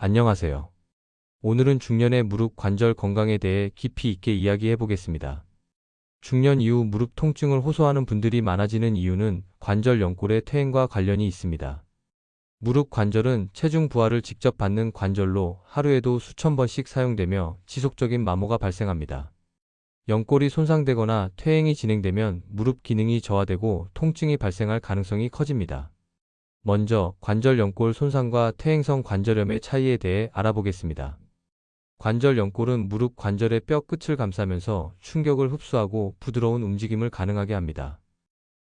안녕하세요. 오늘은 중년의 무릎 관절 건강에 대해 깊이 있게 이야기해 보겠습니다. 중년 이후 무릎 통증을 호소하는 분들이 많아지는 이유는 관절 연골의 퇴행과 관련이 있습니다. 무릎 관절은 체중 부하를 직접 받는 관절로 하루에도 수천 번씩 사용되며 지속적인 마모가 발생합니다. 연골이 손상되거나 퇴행이 진행되면 무릎 기능이 저하되고 통증이 발생할 가능성이 커집니다. 먼저 관절 연골 손상과 퇴행성 관절염의 차이에 대해 알아보겠습니다. 관절 연골은 무릎 관절의 뼈 끝을 감싸면서 충격을 흡수하고 부드러운 움직임을 가능하게 합니다.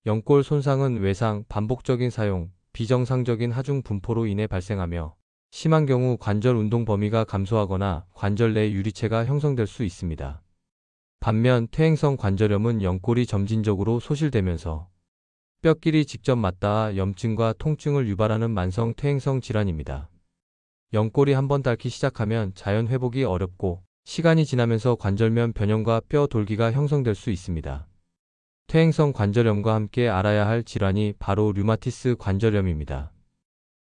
연골 손상은 외상, 반복적인 사용, 비정상적인 하중 분포로 인해 발생하며 심한 경우 관절 운동 범위가 감소하거나 관절 내 유리체가 형성될 수 있습니다. 반면 퇴행성 관절염은 연골이 점진적으로 소실되면서 뼈끼리 직접 맞닿아 염증과 통증을 유발하는 만성 퇴행성 질환입니다. 연골이 한번 닳기 시작하면 자연 회복이 어렵고 시간이 지나면서 관절면 변형과 뼈 돌기가 형성될 수 있습니다. 퇴행성 관절염과 함께 알아야 할 질환이 바로 류마티스 관절염입니다.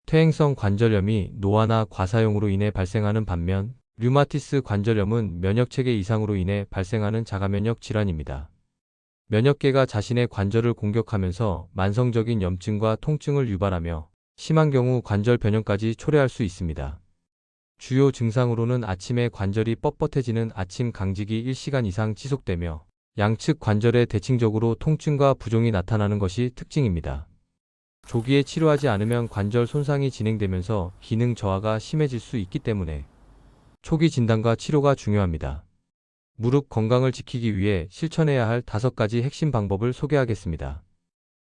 퇴행성 관절염이 노화나 과사용으로 인해 발생하는 반면 류마티스 관절염은 면역체계 이상으로 인해 발생하는 자가면역 질환입니다. 면역계가 자신의 관절을 공격하면서 만성적인 염증과 통증을 유발하며 심한 경우 관절 변형까지 초래할 수 있습니다. 주요 증상으로는 아침에 관절이 뻣뻣해지는 아침 강직이 1시간 이상 지속되며 양측 관절에 대칭적으로 통증과 부종이 나타나는 것이 특징입니다. 조기에 치료하지 않으면 관절 손상이 진행되면서 기능 저하가 심해질 수 있기 때문에 초기 진단과 치료가 중요합니다. 무릎 건강을 지키기 위해 실천해야 할 5가지 핵심 방법을 소개하겠습니다.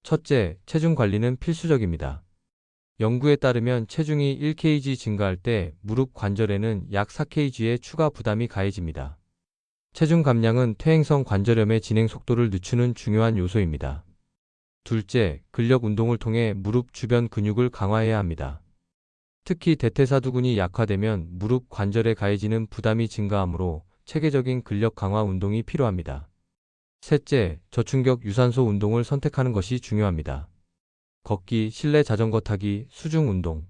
첫째, 체중 관리는 필수적입니다. 연구에 따르면 체중이 1kg 증가할 때 무릎 관절에는 약 4kg의 추가 부담이 가해집니다. 체중 감량은 퇴행성 관절염의 진행 속도를 늦추는 중요한 요소입니다. 둘째, 근력 운동을 통해 무릎 주변 근육을 강화해야 합니다. 특히 대퇴사두근이 약화되면 무릎 관절에 가해지는 부담이 증가하므로 체계적인 근력 강화 운동이 필요합니다. 셋째, 저충격 유산소 운동을 선택하는 것이 중요합니다. 걷기, 실내 자전거 타기, 수중 운동,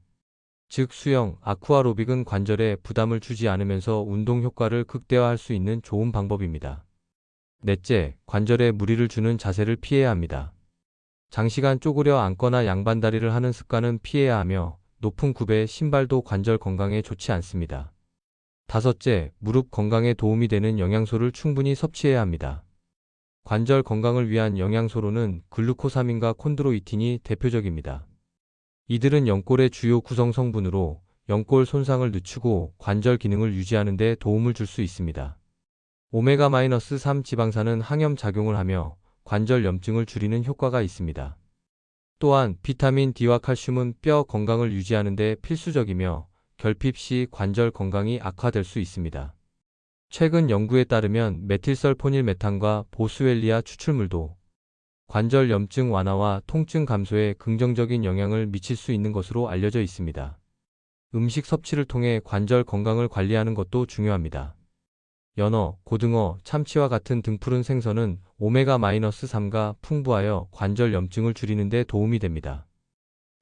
즉 수영, 아쿠아로빅은 관절에 부담을 주지 않으면서 운동 효과를 극대화할 수 있는 좋은 방법입니다. 넷째, 관절에 무리를 주는 자세를 피해야 합니다. 장시간 쪼그려 앉거나 양반다리를 하는 습관은 피해야 하며 높은 굽의 신발도 관절 건강에 좋지 않습니다. 다섯째, 무릎 건강에 도움이 되는 영양소를 충분히 섭취해야 합니다. 관절 건강을 위한 영양소로는 글루코사민과 콘드로이틴이 대표적입니다. 이들은 연골의 주요 구성 성분으로 연골 손상을 늦추고 관절 기능을 유지하는 데 도움을 줄 수 있습니다. 오메가-3 지방산은 항염 작용을 하며 관절 염증을 줄이는 효과가 있습니다. 또한 비타민 D와 칼슘은 뼈 건강을 유지하는 데 필수적이며 결핍 시 관절 건강이 악화될 수 있습니다. 최근 연구에 따르면 메틸설포닐메탄과 보스웰리아 추출물도 관절 염증 완화와 통증 감소에 긍정적인 영향을 미칠 수 있는 것으로 알려져 있습니다. 음식 섭취를 통해 관절 건강을 관리하는 것도 중요합니다. 연어, 고등어, 참치와 같은 등푸른 생선은 오메가-3가 풍부하여 관절 염증을 줄이는 데 도움이 됩니다.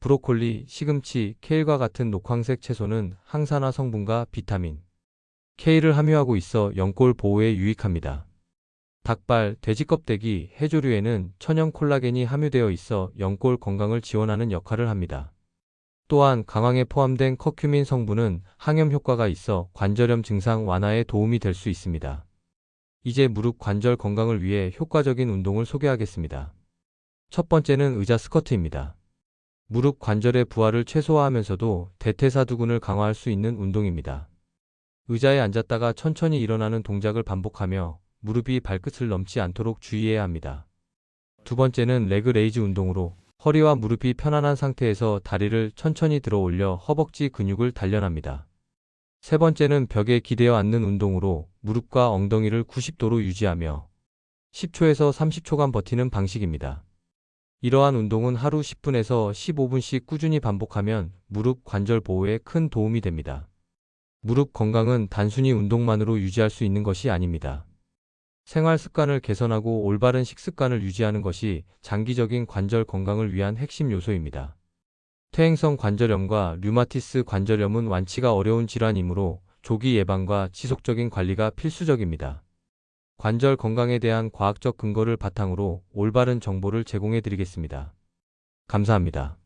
브로콜리, 시금치, 케일과 같은 녹황색 채소는 항산화 성분과 비타민 K를 함유하고 있어 연골 보호에 유익합니다. 닭발, 돼지 껍데기, 해조류에는 천연 콜라겐이 함유되어 있어 연골 건강을 지원하는 역할을 합니다. 또한 강황에 포함된 커큐민 성분은 항염 효과가 있어 관절염 증상 완화에 도움이 될 수 있습니다. 이제 무릎 관절 건강을 위해 효과적인 운동을 소개하겠습니다. 첫 번째는 의자 스쿼트입니다. 무릎 관절의 부하를 최소화하면서도 대퇴사두근을 강화할 수 있는 운동입니다. 의자에 앉았다가 천천히 일어나는 동작을 반복하며 무릎이 발끝을 넘지 않도록 주의해야 합니다. 두 번째는 레그 레이즈 운동으로 허리와 무릎이 편안한 상태에서 다리를 천천히 들어 올려 허벅지 근육을 단련합니다. 세 번째는 벽에 기대어 앉는 운동으로 무릎과 엉덩이를 90도로 유지하며 10초에서 30초간 버티는 방식입니다. 이러한 운동은 하루 10분에서 15분씩 꾸준히 반복하면 무릎 관절 보호에 큰 도움이 됩니다. 무릎 건강은 단순히 운동만으로 유지할 수 있는 것이 아닙니다. 생활 습관을 개선하고 올바른 식습관을 유지하는 것이 장기적인 관절 건강을 위한 핵심 요소입니다. 퇴행성 관절염과 류마티스 관절염은 완치가 어려운 질환이므로 조기 예방과 지속적인 관리가 필수적입니다. 관절 건강에 대한 과학적 근거를 바탕으로 올바른 정보를 제공해 드리겠습니다. 감사합니다.